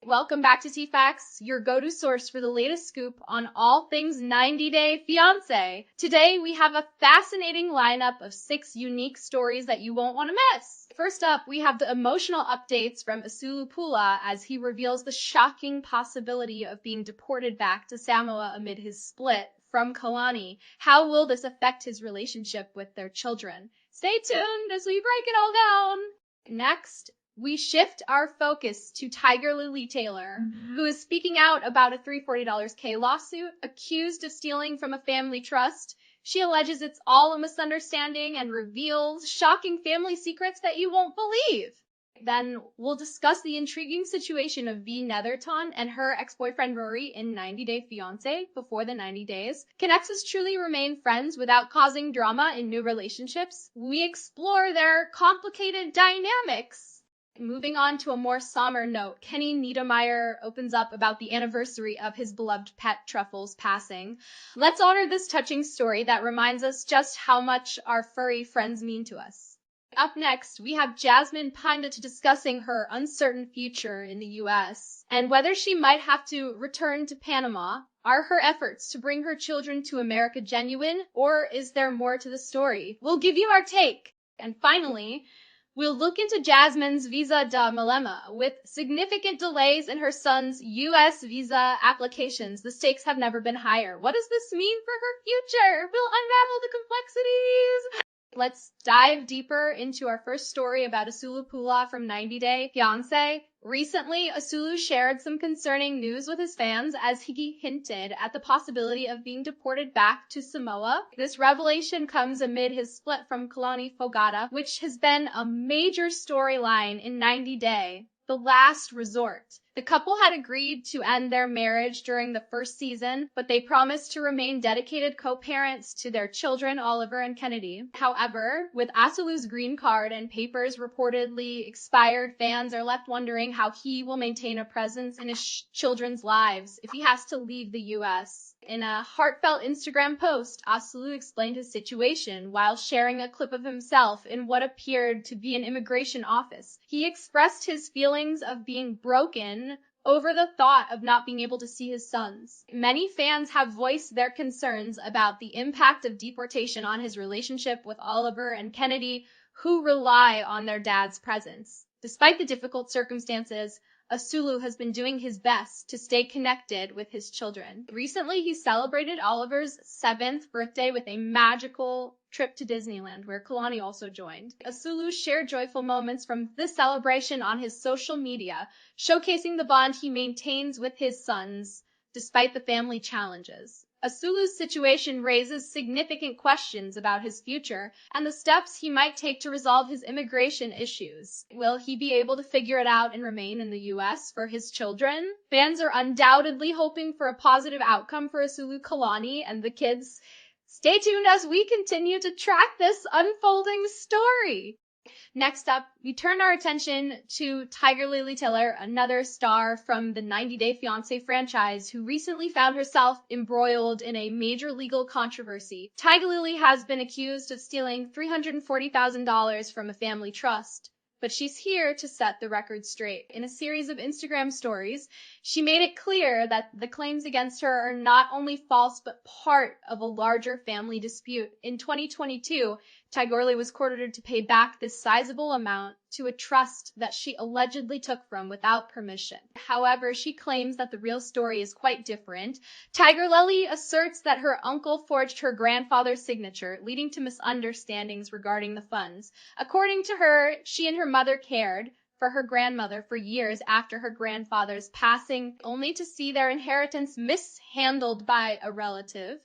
Welcome back to T-Facts, your go-to source for the latest scoop on all things 90 Day Fiancé. Today, we have a fascinating lineup of 6 unique stories that you won't want to miss. First up, we have the emotional updates from Asuelu Pulaa as he reveals the shocking possibility of being deported back to Samoa amid his split from Kalani. How will this affect his relationship with their children? Stay tuned as we break it all down. Next, we shift our focus to Tigerlily Taylor, who is speaking out about a $340K lawsuit accused of stealing from a family trust. She alleges it's all a misunderstanding and reveals shocking family secrets that you won't believe. Then we'll discuss the intriguing situation of Veah Netherton and her ex-boyfriend Rory in 90 Day Fiancé before the 90 days. Can exes truly remain friends without causing drama in new relationships? We explore their complicated dynamics. Moving on to a more somber note, Kenny Niedermeier opens up about the anniversary of his beloved pet Truffles passing. Let's honor this touching story that reminds us just how much our furry friends mean to us. Up next, we have Jasmine Pineda discussing her uncertain future in the U.S. and whether she might have to return to Panama. Are her efforts to bring her children to America genuine, or is there more to the story? We'll give you our take. And finally, we'll look into Jasmine's visa dilemma. With significant delays in her son's U.S. visa applications, the stakes have never been higher. What does this mean for her future? We'll unravel the complexities. Let's dive deeper into our first story about Asuelu Pulaa from 90 Day Fiancé. Recently, Asuelu shared some concerning news with his fans as he hinted at the possibility of being deported back to Samoa. This revelation comes amid his split from Kalani, which has been a major storyline in 90 Day, the last resort. The couple had agreed to end their marriage during the first season, but they promised to remain dedicated co-parents to their children, Oliver and Kennedy. However, with Asuelu's green card and papers reportedly expired, fans are left wondering how he will maintain a presence in his children's lives if he has to leave the U.S. In a heartfelt Instagram post, Asuelu explained his situation while sharing a clip of himself in what appeared to be an immigration office. He expressed his feelings of being broken over the thought of not being able to see his sons. Many fans have voiced their concerns about the impact of deportation on his relationship with Oliver and Kennedy, who rely on their dad's presence. Despite the difficult circumstances, Asuelu has been doing his best to stay connected with his children. Recently, he celebrated Oliver's 7th birthday with a magical trip to Disneyland, where Kalani also joined. Asuelu shared joyful moments from this celebration on his social media, showcasing the bond he maintains with his sons despite the family challenges. Asuelu's situation raises significant questions about his future and the steps he might take to resolve his immigration issues. Will he be able to figure it out and remain in the U.S. for his children? Fans are undoubtedly hoping for a positive outcome for Asuelu, Kalani, and the kids. Stay tuned as we continue to track this unfolding story. Next up, we turn our attention to Tigerlily Taylor, another star from the 90 Day Fiancé franchise who recently found herself embroiled in a major legal controversy. Tigerlily has been accused of stealing $340,000 from a family trust, but she's here to set the record straight. In a series of Instagram stories, she made it clear that the claims against her are not only false, but part of a larger family dispute. In 2022, Tigerlily was ordered to pay back this sizable amount to a trust that she allegedly took from without permission. However, she claims that the real story is quite different. Tigerlily asserts that her uncle forged her grandfather's signature, leading to misunderstandings regarding the funds. According to her, she and her mother cared for her grandmother for years after her grandfather's passing, only to see their inheritance mishandled by a relative.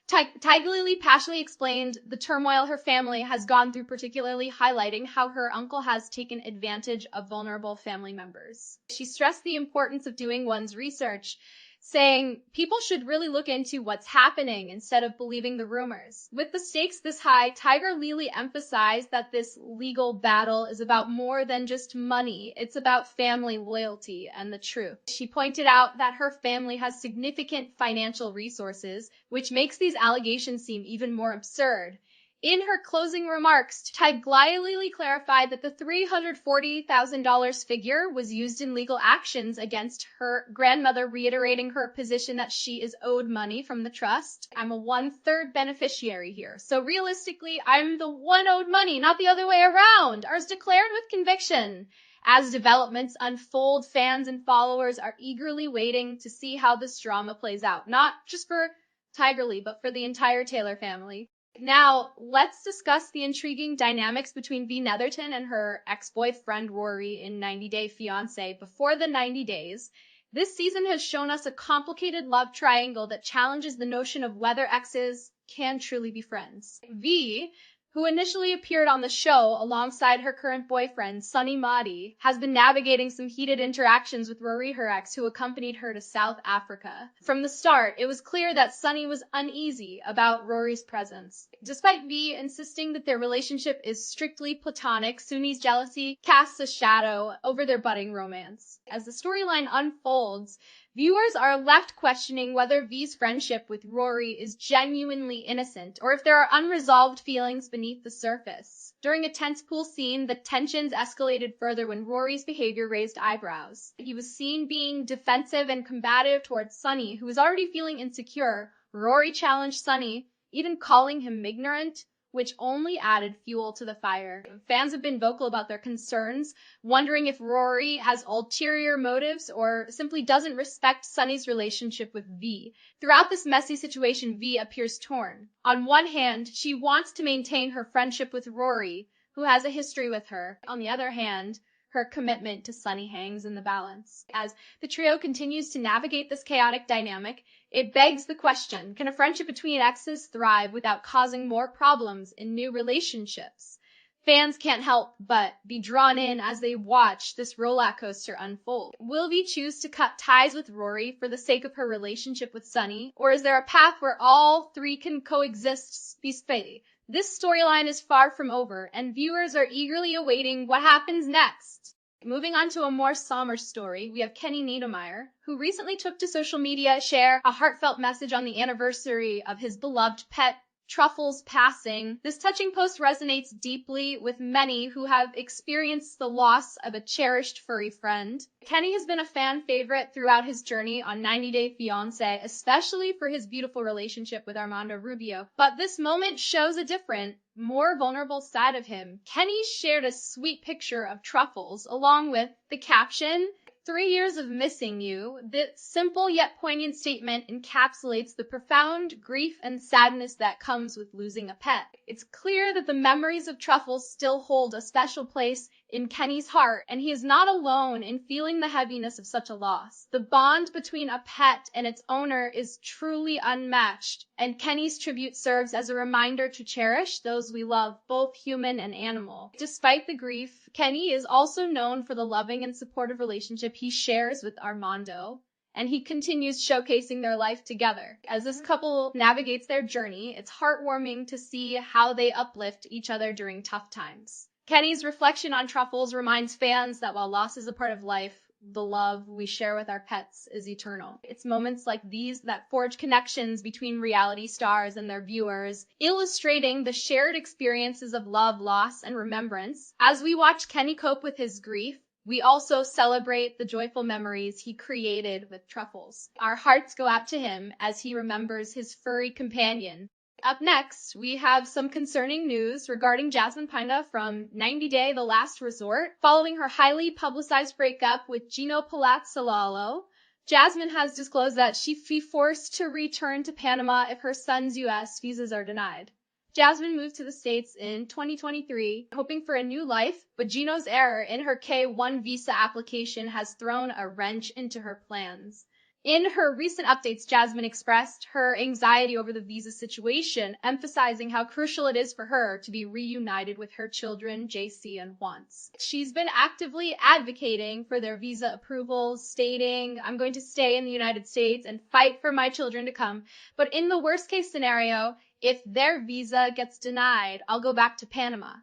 Tigerlily passionately explained the turmoil her family has gone through, particularly highlighting how her uncle has taken advantage of vulnerable family members. She stressed the importance of doing one's research, saying people should really look into what's happening instead of believing the rumors. With the stakes this high, Tigerlily emphasized that this legal battle is about more than just money. It's about family loyalty and the truth. She pointed out that her family has significant financial resources, which makes these allegations seem even more absurd. In her closing remarks, Tigerlily clarified that the $340,000 figure was used in legal actions against her grandmother, reiterating her position that she is owed money from the trust. I'm a 1/3 beneficiary here, so realistically, I'm the one owed money, not the other way around. Ours declared with conviction. As developments unfold, fans and followers are eagerly waiting to see how this drama plays out, not just for Tigerlily, but for the entire Taylor family. Now, let's discuss the intriguing dynamics between Veah Netherton and her ex-boyfriend Rory in 90 Day Fiancé. Before the 90 days, this season has shown us a complicated love triangle that challenges the notion of whether exes can truly be friends. Veah, who initially appeared on the show alongside her current boyfriend, Sunny Mahdi, has been navigating some heated interactions with Rory, her ex, who accompanied her to South Africa. From the start, it was clear that Sunny was uneasy about Rory's presence. Despite Veah insisting that their relationship is strictly platonic, Sunny's jealousy casts a shadow over their budding romance. As the storyline unfolds, viewers are left questioning whether Veah's friendship with Rory is genuinely innocent, or if there are unresolved feelings beneath the surface. During a tense pool scene, the tensions escalated further when Rory's behavior raised eyebrows. He was seen being defensive and combative towards Sunny, who was already feeling insecure. Rory challenged Sunny, even calling him ignorant, which only added fuel to the fire. Fans have been vocal about their concerns, wondering if Rory has ulterior motives or simply doesn't respect Sunny's relationship with Veah. Throughout this messy situation, Veah appears torn. On one hand, she wants to maintain her friendship with Rory, who has a history with her. On the other hand, her commitment to Sunny hangs in the balance. As the trio continues to navigate this chaotic dynamic, it begs the question, can a friendship between exes thrive without causing more problems in new relationships? Fans can't help but be drawn in as they watch this roller coaster unfold. Will Veah choose to cut ties with Rory for the sake of her relationship with Sunny, or is there a path where all three can coexist peacefully? This storyline is far from over, and viewers are eagerly awaiting what happens next. Moving on to a more somber story, we have Kenny Niedermeier, who recently took to social media to share a heartfelt message on the anniversary of his beloved pet Truffles passing. This touching post resonates deeply with many who have experienced the loss of a cherished furry friend. Kenny has been a fan favorite throughout his journey on 90 Day Fiancé, especially for his beautiful relationship with Armando Rubio. But this moment shows a different, more vulnerable side of him. Kenny shared a sweet picture of Truffles along with the caption, "3 years of missing you." This simple yet poignant statement encapsulates the profound grief and sadness that comes with losing a pet. It's clear that the memories of Truffles still hold a special place in Kenny's heart, and he is not alone in feeling the heaviness of such a loss. The bond between a pet and its owner is truly unmatched, and Kenny's tribute serves as a reminder to cherish those we love, both human and animal. Despite the grief, Kenny is also known for the loving and supportive relationship he shares with Armando, and he continues showcasing their life together. As this couple navigates their journey, it's heartwarming to see how they uplift each other during tough times. Kenny's reflection on Truffles reminds fans that while loss is a part of life, the love we share with our pets is eternal. It's moments like these that forge connections between reality stars and their viewers, illustrating the shared experiences of love, loss, and remembrance. As we watch Kenny cope with his grief, we also celebrate the joyful memories he created with Truffles. Our hearts go out to him as he remembers his furry companion. Up next, we have some concerning news regarding Jasmine Pineda from 90 Day The Last Resort. Following her highly publicized breakup with Gino Palazzolo, Jasmine has disclosed that she'd be forced to return to Panama if her son's U.S. visas are denied. Jasmine moved to the States in 2023, hoping for a new life, but Gino's error in her K-1 visa application has thrown a wrench into her plans. In her recent updates, Jasmine expressed her anxiety over the visa situation, emphasizing how crucial it is for her to be reunited with her children, JC and Juans. She's been actively advocating for their visa approvals, stating, "I'm going to stay in the United States and fight for my children to come. But in the worst case scenario, if their visa gets denied, I'll go back to Panama."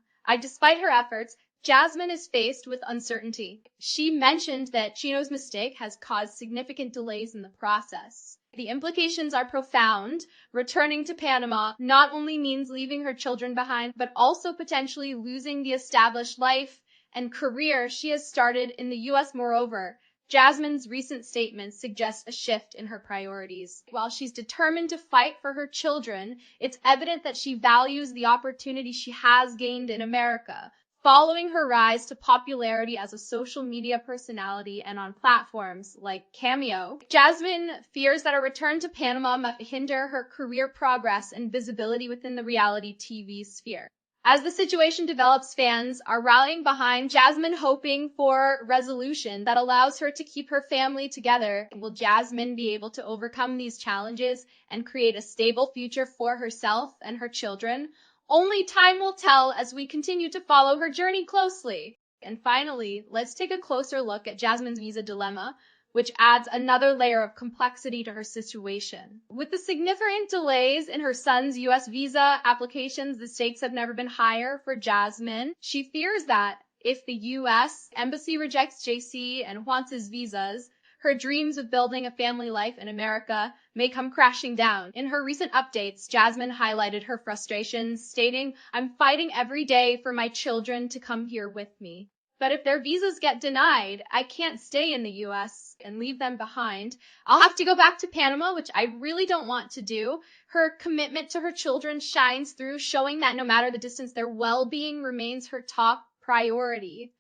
Despite her efforts, Jasmine is faced with uncertainty. She mentioned that Gino's mistake has caused significant delays in the process. The implications are profound. Returning to Panama not only means leaving her children behind, but also potentially losing the established life and career she has started in the U.S. Moreover, Jasmine's recent statements suggest a shift in her priorities. While she's determined to fight for her children, it's evident that she values the opportunity she has gained in America. Following her rise to popularity as a social media personality and on platforms like Cameo, Jasmine fears that a return to Panama might hinder her career progress and visibility within the reality TV sphere. As the situation develops, fans are rallying behind Jasmine, hoping for resolution that allows her to keep her family together. Will Jasmine be able to overcome these challenges and create a stable future for herself and her children? Only time will tell as we continue to follow her journey closely. And finally, let's take a closer look at Jasmine's visa dilemma, which adds another layer of complexity to her situation. With the significant delays in her son's U.S. visa applications, the stakes have never been higher for Jasmine. She fears that if the U.S. embassy rejects JC and Fiance's visas, her dreams of building a family life in America may come crashing down. In her recent updates, Jasmine highlighted her frustrations, stating, "I'm fighting every day for my children to come here with me. But if their visas get denied, I can't stay in the U.S. and leave them behind. I'll have to go back to Panama, which I really don't want to do." Her commitment to her children shines through, showing that no matter the distance, their well-being remains her top priority.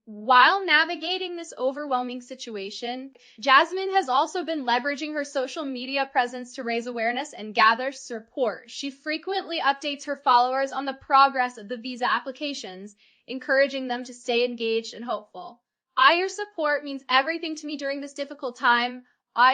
While navigating this overwhelming situation, Jasmine has also been leveraging her social media presence to raise awareness and gather support. She frequently updates her followers on the progress of the visa applications, encouraging them to stay engaged and hopeful. Your support means everything to me during this difficult time,"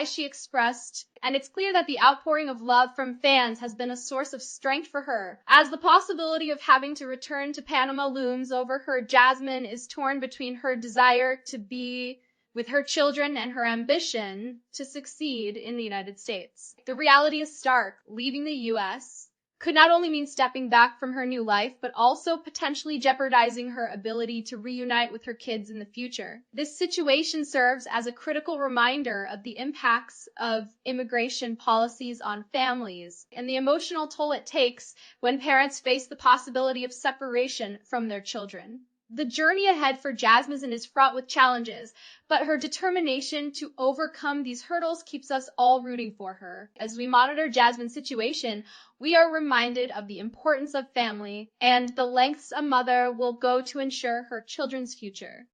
she expressed, and it's clear that the outpouring of love from fans has been a source of strength for her. As the possibility of having to return to Panama looms over her, Jasmine is torn between her desire to be with her children and her ambition to succeed in the United States. The reality is stark. Leaving the U.S. could not only mean stepping back from her new life, but also potentially jeopardizing her ability to reunite with her kids in the future. This situation serves as a critical reminder of the impacts of immigration policies on families and the emotional toll it takes when parents face the possibility of separation from their children. The journey ahead for Jasmine is fraught with challenges, but her determination to overcome these hurdles keeps us all rooting for her. As we monitor Jasmine's situation, we are reminded of the importance of family and the lengths a mother will go to ensure her children's future.